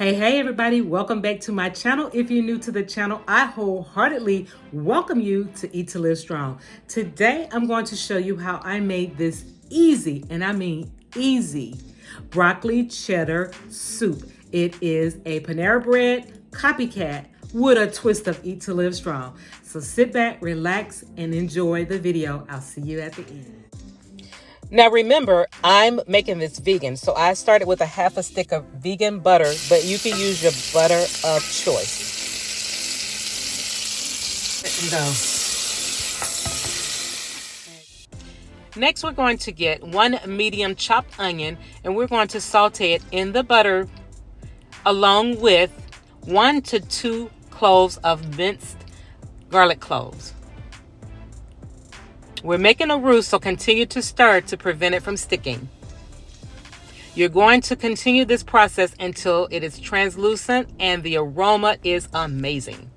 Hey everybody, welcome back to my channel. If you're new to the channel, I wholeheartedly welcome you to Eat to Live Strong. Today, I'm going to show you how I made this easy, and I mean easy, broccoli cheddar soup. It is a Panera bread copycat with a twist of Eat to Live Strong. So sit back, relax, and enjoy the video. I'll see you at the end. Now remember, I'm making this vegan, so I started with a half a stick of vegan butter, but you can use your butter of choice. Next, we're going to get one medium chopped onion, and we're going to saute it in the butter along with 1 to 2 cloves of minced garlic cloves. We're making a roux, so continue to stir to prevent it from sticking. You're going to continue this process until it is translucent and the aroma is amazing.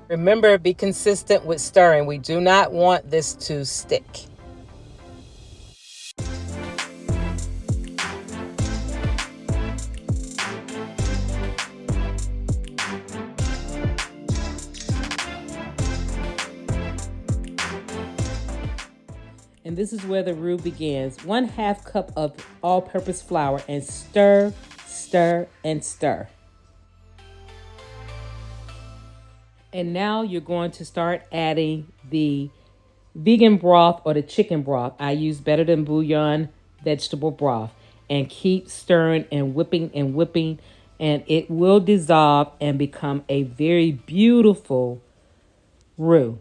Remember, be consistent with stirring. We do not want this to stick. And this is where the roux begins. 1/2 cup of all-purpose flour and stir, stir, and stir. And now you're going to start adding the vegan broth or the chicken broth. I use Better Than Bouillon vegetable broth. And keep stirring and whipping, and it will dissolve and become a very beautiful roux.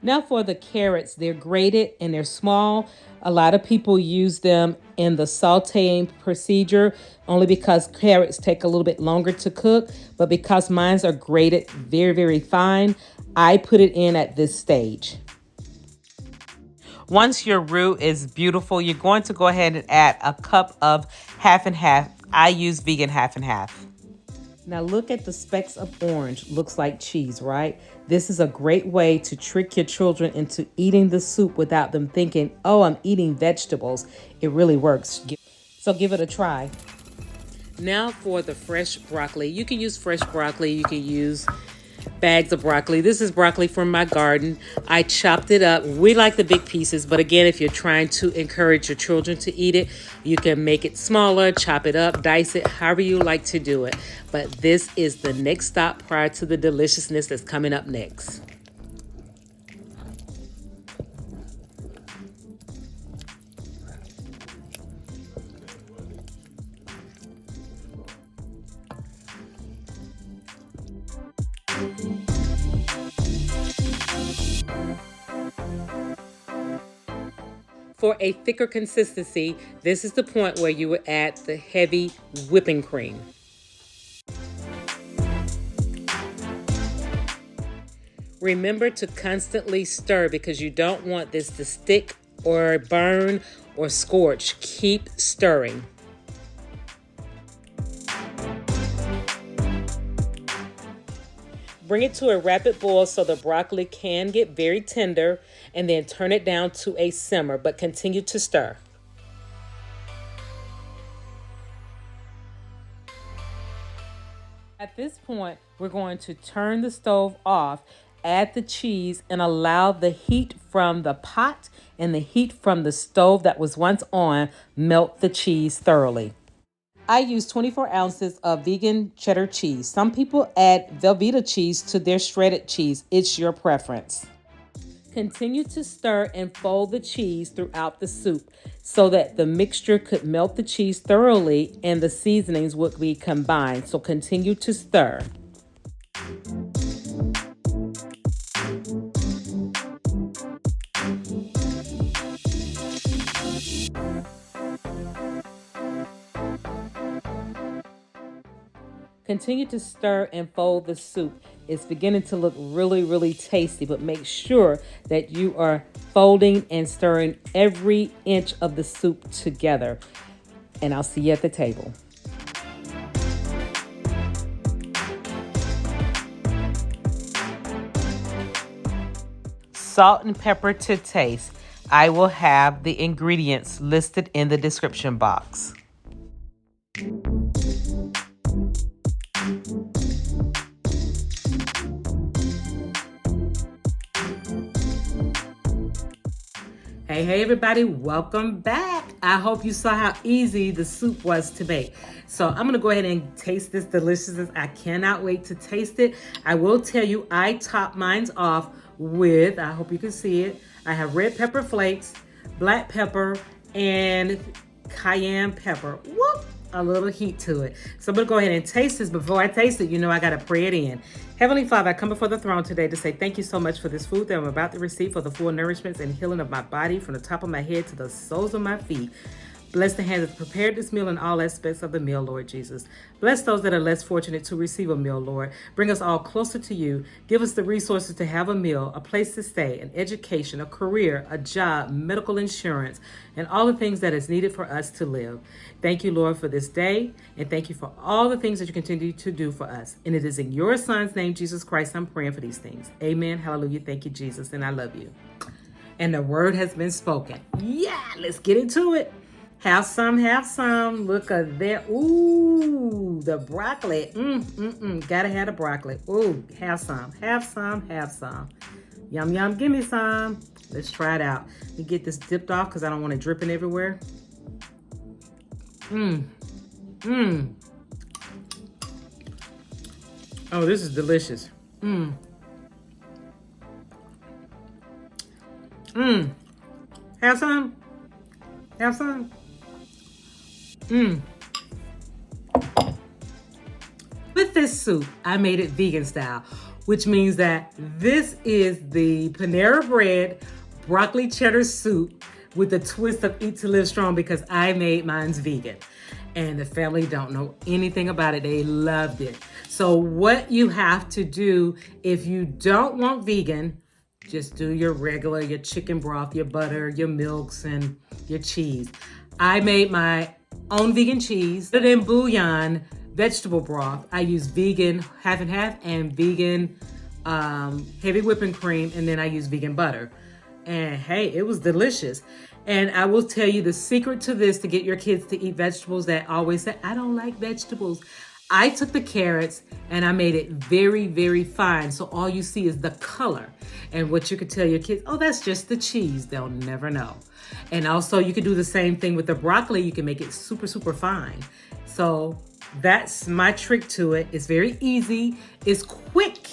Now for the carrots, they're grated and they're small. A lot of people use them in the sauteing procedure only because carrots take a little bit longer to cook, but because mine are grated very, very fine, I put it in at this stage. Once your roux is beautiful, you're going to go ahead and add a cup of half and half. I use vegan half and half. Now look at the specks of orange. Looks like cheese, right? This is a great way to trick your children into eating the soup without them thinking, oh, I'm eating vegetables. It really works. So give it a try. Now for the fresh broccoli. You can use fresh broccoli. You can use bags of broccoli. This is broccoli from my garden. I chopped it up. We like the big pieces, but again, if you're trying to encourage your children to eat it, you can make it smaller, chop it up, dice it, however you like to do it. But this is the next stop prior to the deliciousness that's coming up next. For a thicker consistency, this is the point where you would add the heavy whipping cream. Remember to constantly stir because you don't want this to stick or burn or scorch. Keep stirring. Bring it to a rapid boil so the broccoli can get very tender, and then turn it down to a simmer, but continue to stir. At this point, we're going to turn the stove off, add the cheese, and allow the heat from the pot and the heat from the stove that was once on melt the cheese thoroughly. I use 24 ounces of vegan cheddar cheese. Some people add Velveeta cheese to their shredded cheese. It's your preference. Continue to stir and fold the cheese throughout the soup so that the mixture could melt the cheese thoroughly and the seasonings would be combined. So continue to stir. Continue to stir and fold the soup. It's beginning to look really, really tasty, but make sure that you are folding and stirring every inch of the soup together. and I'll see you at the table. Salt and pepper to taste. I will have the ingredients listed in the description box. Hey everybody, welcome back. I hope you saw how easy the soup was to make. So I'm gonna go ahead and taste this deliciousness. I cannot wait to taste it. I will tell you, I top mine off with, I hope you can see it, I have red pepper flakes, black pepper, and cayenne pepper. Whoop! A little heat to it. So I'm gonna go ahead and taste this. Before I taste it, you know I gotta pray it in. Heavenly Father, I come before the throne today to say thank you so much for this food that I'm about to receive, for the full nourishment and healing of my body from the top of my head to the soles of my feet. Bless the hands that prepared this meal in all aspects of the meal, Lord Jesus. Bless those that are less fortunate to receive a meal, Lord. Bring us all closer to you. Give us the resources to have a meal, a place to stay, an education, a career, a job, medical insurance, and all the things that is needed for us to live. Thank you, Lord, for this day, and thank you for all the things that you continue to do for us. And it is in your Son's name, Jesus Christ, I'm praying for these things. Amen. Hallelujah. Thank you, Jesus, and I love you. And the word has been spoken. Yeah, let's get into it. Have some, have some. Look at that. Ooh, the broccoli. Gotta have the broccoli. Ooh, have some, have some, have some. Yum, yum, give me some. Let's try it out. Let me get this dipped off because I don't want it dripping everywhere. Oh, this is delicious. Have some? Have some? With this soup, I made it vegan style, which means that this is the Panera Bread broccoli cheddar soup with a twist of Eat to Live Strong because I made mine's vegan. And the family don't know anything about it. They loved it. So what you have to do if you don't want vegan, just do your regular, your chicken broth, your butter, your milks, and your cheese. I made my own vegan cheese. Other than bouillon, vegetable broth, I use vegan half and half and vegan heavy whipping cream, and then I use vegan butter. And hey, it was delicious. And I will tell you the secret to this, to get your kids to eat vegetables that always say, I don't like vegetables. I took the carrots and I made it very, very fine. So all you see is the color. And what you could tell your kids, oh, that's just the cheese. They'll never know. And also you could do the same thing with the broccoli. You can make it super, super fine. So that's my trick to it. It's very easy. It's quick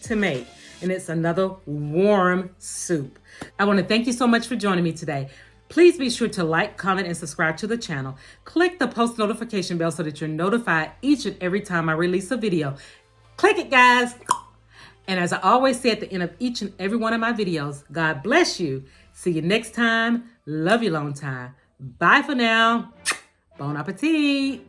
to make. And it's another warm soup. I want to thank you so much for joining me today. Please be sure to like, comment, and subscribe to the channel. Click the post notification bell so that you're notified each and every time I release a video. Click it, guys. And as I always say at the end of each and every one of my videos, God bless you. See you next time. Love you long time. Bye for now. Bon appetit.